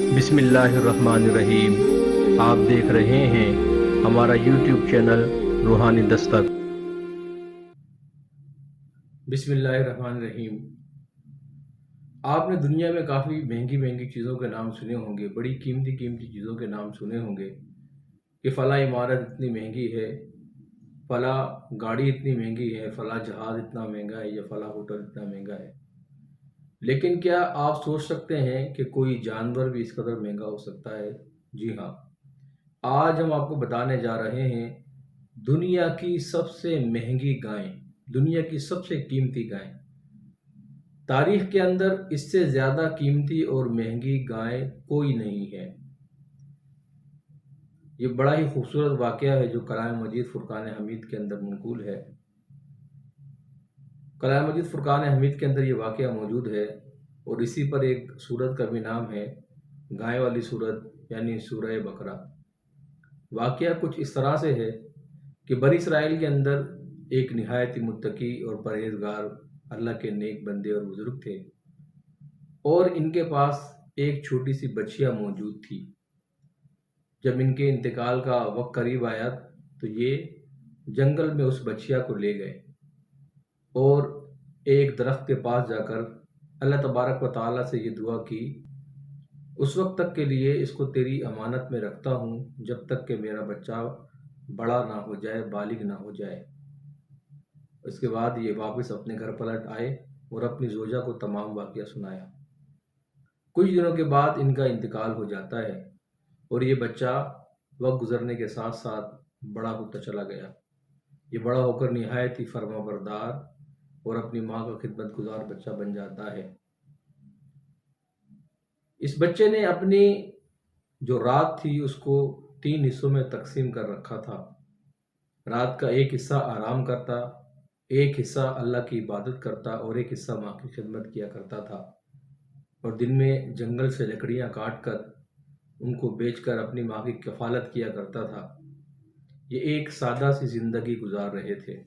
بسم اللہ الرحمن الرحیم۔ آپ دیکھ رہے ہیں ہمارا یوٹیوب چینل روحانی دستک۔ بسم اللہ الرحمن الرحیم۔ آپ نے دنیا میں کافی مہنگی مہنگی چیزوں کے نام سنے ہوں گے، بڑی قیمتی قیمتی چیزوں کے نام سنے ہوں گے کہ فلاں عمارت اتنی مہنگی ہے، فلاں گاڑی اتنی مہنگی ہے، فلاں جہاز اتنا مہنگا ہے یا فلاں ہوٹل اتنا مہنگا ہے۔ لیکن کیا آپ سوچ سکتے ہیں کہ کوئی جانور بھی اس قدر مہنگا ہو سکتا ہے؟ جی ہاں، آج ہم آپ کو بتانے جا رہے ہیں دنیا کی سب سے مہنگی گائیں، دنیا کی سب سے قیمتی گائیں۔ تاریخ کے اندر اس سے زیادہ قیمتی اور مہنگی گائیں کوئی نہیں ہے۔ یہ بڑا ہی خوبصورت واقعہ ہے جو کلام مجید فرقان حمید کے اندر منقول ہے۔ کلام مجید فرقان حمید کے اندر یہ واقعہ موجود ہے اور اسی پر ایک سورت کا بھی نام ہے، گائے والی سورت یعنی سورہ بقرہ۔ واقعہ کچھ اس طرح سے ہے کہ بنی اسرائیل کے اندر ایک نہایت ہی متقی اور پرہیزگار اللہ کے نیک بندے اور بزرگ تھے، اور ان کے پاس ایک چھوٹی سی بچیا موجود تھی۔ جب ان کے انتقال کا وقت قریب آیا تو یہ جنگل میں اس بچیا کو لے گئے اور ایک درخت کے پاس جا کر اللہ تبارک و تعالیٰ سے یہ دعا کی، اس وقت تک کے لیے اس کو تیری امانت میں رکھتا ہوں جب تک کہ میرا بچہ بڑا نہ ہو جائے، بالغ نہ ہو جائے۔ اس کے بعد یہ واپس اپنے گھر پلٹ آئے اور اپنی زوجہ کو تمام واقعہ سنایا۔ کچھ دنوں کے بعد ان کا انتقال ہو جاتا ہے اور یہ بچہ وقت گزرنے کے ساتھ ساتھ بڑا ہوتا چلا گیا۔ یہ بڑا ہو کر نہایت ہی فرما بردار اور اپنی ماں کا خدمت گزار بچہ بن جاتا ہے۔ اس بچے نے اپنی جو رات تھی اس کو 3 حصوں میں تقسیم کر رکھا تھا۔ رات کا ایک حصہ آرام کرتا، ایک حصہ اللہ کی عبادت کرتا اور ایک حصہ ماں کی خدمت کیا کرتا تھا، اور دن میں جنگل سے لکڑیاں کاٹ کر ان کو بیچ کر اپنی ماں کی کفالت کیا کرتا تھا۔ یہ ایک سادہ سی زندگی گزار رہے تھے۔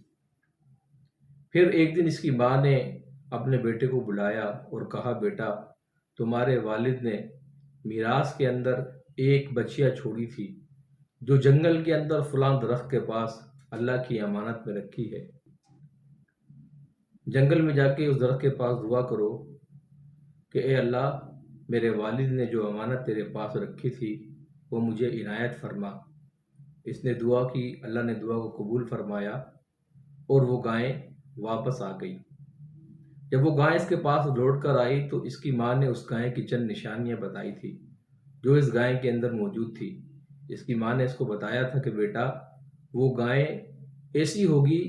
پھر ایک دن اس کی ماں نے اپنے بیٹے کو بلایا اور کہا، بیٹا، تمہارے والد نے میراث کے اندر ایک بچیا چھوڑی تھی جو جنگل کے اندر فلاں درخت کے پاس اللہ کی امانت میں رکھی ہے۔ جنگل میں جا کے اس درخت کے پاس دعا کرو کہ اے اللہ، میرے والد نے جو امانت تیرے پاس رکھی تھی وہ مجھے عنایت فرما۔ اس نے دعا کی، اللہ نے دعا کو قبول فرمایا اور وہ گائیں واپس آ گئی۔ جب وہ گائیں اس کے پاس لوٹ کر آئی تو اس کی ماں نے اس گائیں کی چند نشانیاں بتائی تھی جو اس گائیں کے اندر موجود تھی۔ اس کی ماں نے اس کو بتایا تھا کہ بیٹا، وہ گائیں ایسی ہوگی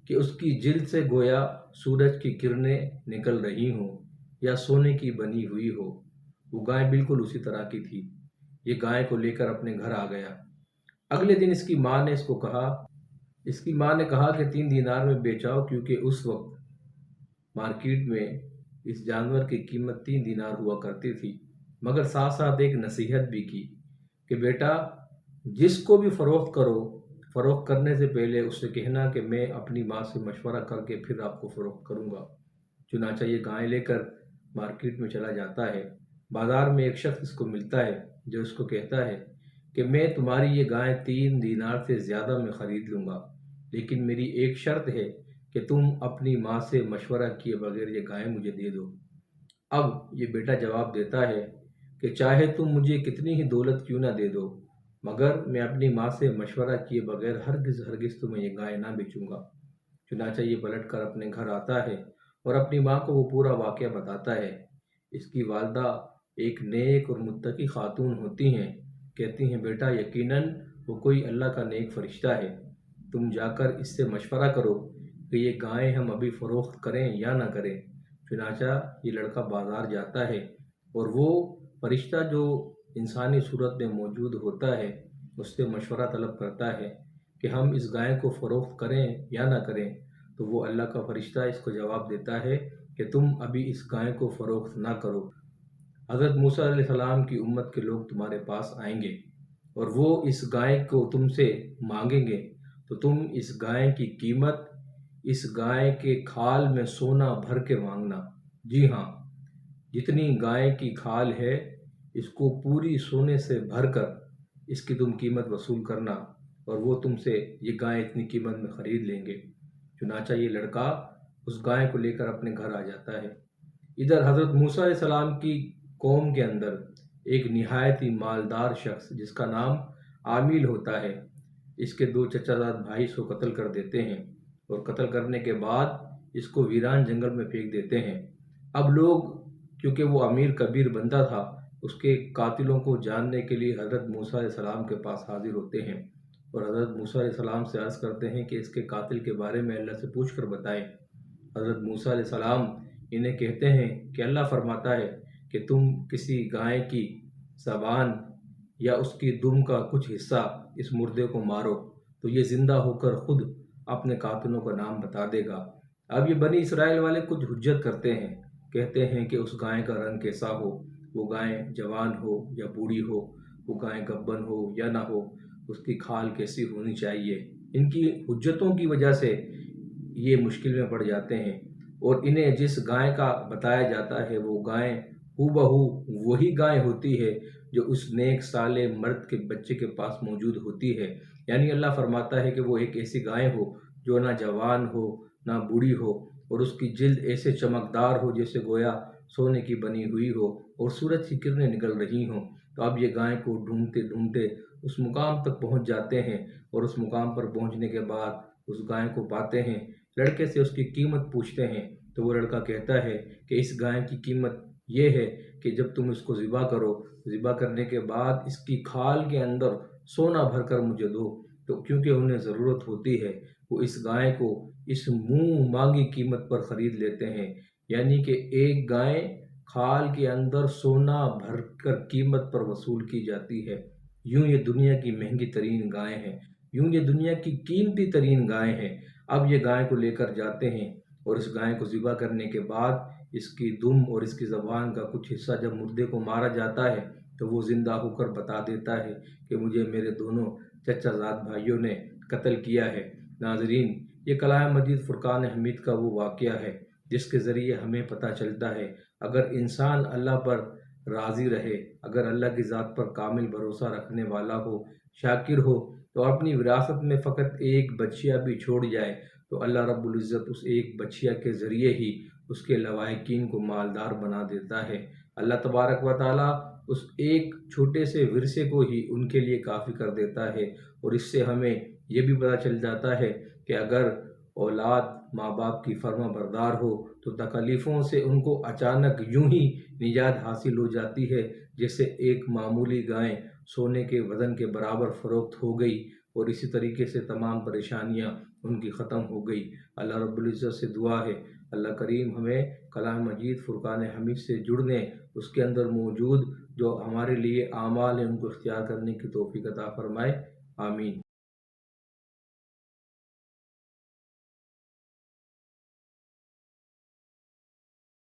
کہ اس کی جلد سے گویا سورج کی کرنیں نکل رہی ہوں یا سونے کی بنی ہوئی ہو۔ وہ گائیں بالکل اسی طرح کی تھی۔ یہ گائیں کو لے کر اپنے گھر آ گیا۔ اگلے دن اس کی ماں نے کہا کہ 3 دینار میں بیچاؤ، کیونکہ اس وقت مارکیٹ میں اس جانور کی قیمت 3 دینار ہوا کرتی تھی، مگر ساتھ ساتھ ایک نصیحت بھی کی کہ بیٹا، جس کو بھی فروخت کرو، فروخت کرنے سے پہلے اس سے کہنا کہ میں اپنی ماں سے مشورہ کر کے پھر آپ کو فروخت کروں گا۔ چنانچہ یہ گائیں لے کر مارکیٹ میں چلا جاتا ہے۔ بازار میں ایک شخص اس کو ملتا ہے جو اس کو کہتا ہے کہ میں تمہاری یہ گائیں 3 دینار سے زیادہ میں خرید لوں گا، لیکن میری ایک شرط ہے کہ تم اپنی ماں سے مشورہ کیے بغیر یہ گائیں مجھے دے دو۔ اب یہ بیٹا جواب دیتا ہے کہ چاہے تم مجھے کتنی ہی دولت کیوں نہ دے دو، مگر میں اپنی ماں سے مشورہ کیے بغیر ہرگز تمہیں یہ گائیں نہ بیچوں گا۔ چنانچہ یہ پلٹ کر اپنے گھر آتا ہے اور اپنی ماں کو وہ پورا واقعہ بتاتا ہے۔ اس کی والدہ ایک نیک اور متقی خاتون ہوتی ہیں، کہتی ہیں، بیٹا، یقیناً وہ کوئی اللہ کا نیک فرشتہ ہے، تم جا کر اس سے مشورہ کرو کہ یہ گائیں ہم ابھی فروخت کریں یا نہ کریں۔ چنانچہ یہ لڑکا بازار جاتا ہے اور وہ فرشتہ جو انسانی صورت میں موجود ہوتا ہے اس سے مشورہ طلب کرتا ہے کہ ہم اس گائے کو فروخت کریں یا نہ کریں، تو وہ اللہ کا فرشتہ اس کو جواب دیتا ہے کہ تم ابھی اس گائے کو فروخت نہ کرو۔ حضرت موسیٰ علیہ السلام کی امت کے لوگ تمہارے پاس آئیں گے اور وہ اس گائے کو تم سے مانگیں گے، تو تم اس گائے کی قیمت اس گائے کے کھال میں سونا بھر کے مانگنا۔ جی ہاں، جتنی گائے کی کھال ہے اس کو پوری سونے سے بھر کر اس کی تم قیمت وصول کرنا، اور وہ تم سے یہ گائے اتنی قیمت میں خرید لیں گے۔ چنانچہ یہ لڑکا اس گائے کو لے کر اپنے گھر آ جاتا ہے۔ ادھر حضرت موسیٰ علیہ السلام کی قوم کے اندر ایک نہایت ہی مالدار شخص جس کا نام عامل ہوتا ہے، اس کے دو چچا زاد بھائی اس کو قتل کر دیتے ہیں، اور قتل کرنے کے بعد اس کو ویران جنگل میں پھینک دیتے ہیں۔ اب لوگ، کیونکہ وہ امیر کبیر بندہ تھا، اس کے قاتلوں کو جاننے کے لیے حضرت موسیٰ علیہ السلام کے پاس حاضر ہوتے ہیں، اور حضرت موسیٰ علیہ السلام سے عرض کرتے ہیں کہ اس کے قاتل کے بارے میں اللہ سے پوچھ کر بتائیں۔ حضرت موسیٰ علیہ السلام انہیں کہتے ہیں کہ اللہ فرماتا ہے کہ تم کسی گائے کی زبان یا اس کی دم کا کچھ حصہ اس مردے کو مارو تو یہ زندہ ہو کر خود اپنے قاتلوں کا نام بتا دے گا۔ اب یہ بنی اسرائیل والے کچھ حجت کرتے ہیں، کہتے ہیں کہ اس گائے کا رنگ کیسا ہو، وہ گائے جوان ہو یا بوڑھی ہو، وہ گائے گبن ہو یا نہ ہو، اس کی کھال کیسی ہونی چاہیے۔ ان کی حجتوں کی وجہ سے یہ مشکل میں پڑ جاتے ہیں، اور انہیں جس گائے کا بتایا جاتا ہے وہ گائے ہو بہو وہی گائے ہوتی ہے جو اس نیک صالح مرد کے بچے کے پاس موجود ہوتی ہے۔ یعنی اللہ فرماتا ہے کہ وہ ایک ایسی گائے ہو جو نہ جوان ہو نہ بوڑھی ہو، اور اس کی جلد ایسے چمکدار ہو جیسے گویا سونے کی بنی ہوئی ہو، اور سورج کی کرنیں نکل رہی ہوں۔ تو اب یہ گائے کو ڈھونڈتے ڈھونڈتے اس مقام تک پہنچ جاتے ہیں، اور اس مقام پر پہنچنے کے بعد اس گائے کو پاتے ہیں، لڑکے سے اس کی قیمت پوچھتے ہیں، تو وہ لڑکا کہتا ہے کہ اس گائے کی قیمت یہ ہے کہ جب تم اس کو ذبح کرو، ذبح کرنے کے بعد اس کی کھال کے اندر سونا بھر کر مجھے دو۔ تو کیونکہ انہیں ضرورت ہوتی ہے، وہ اس گائے کو اس منہ مانگی قیمت پر خرید لیتے ہیں، یعنی کہ ایک گائے کھال کے اندر سونا بھر کر قیمت پر وصول کی جاتی ہے۔ یوں یہ دنیا کی مہنگی ترین گائے ہیں، یوں یہ دنیا کی قیمتی ترین گائے ہیں۔ اب یہ گائے کو لے کر جاتے ہیں، اور اس گائے کو ذبح کرنے کے بعد اس کی دم اور اس کی زبان کا کچھ حصہ جب مردے کو مارا جاتا ہے تو وہ زندہ ہو کر بتا دیتا ہے کہ مجھے میرے دونوں چچا زاد بھائیوں نے قتل کیا ہے۔ ناظرین، یہ کلام مجید فرقان حمید کا وہ واقعہ ہے جس کے ذریعے ہمیں پتہ چلتا ہے اگر انسان اللہ پر راضی رہے، اگر اللہ کی ذات پر کامل بھروسہ رکھنے والا ہو، شاکر ہو، تو اپنی وراثت میں فقط ایک بچیا بھی چھوڑ جائے تو اللہ رب العزت اس ایک بچیا کے ذریعے ہی اس کے لواحقین کو مالدار بنا دیتا ہے۔ اللہ تبارک و تعالیٰ اس ایک چھوٹے سے ورثے کو ہی ان کے لیے کافی کر دیتا ہے، اور اس سے ہمیں یہ بھی پتہ چل جاتا ہے کہ اگر اولاد ماں باپ کی فرما بردار ہو تو تکلیفوں سے ان کو اچانک یوں ہی نجات حاصل ہو جاتی ہے، جیسے ایک معمولی گائے سونے کے وزن کے برابر فروخت ہو گئی، اور اسی طریقے سے تمام پریشانیاں ان کی ختم ہو گئی۔ اللہ رب العزت سے دعا ہے اللہ کریم ہمیں کلام مجید فرقان حمید سے جڑنے، اس کے اندر موجود جو ہمارے لیے اعمال ہیں ان کو اختیار کرنے کی توفیق عطا فرمائے۔ آمین۔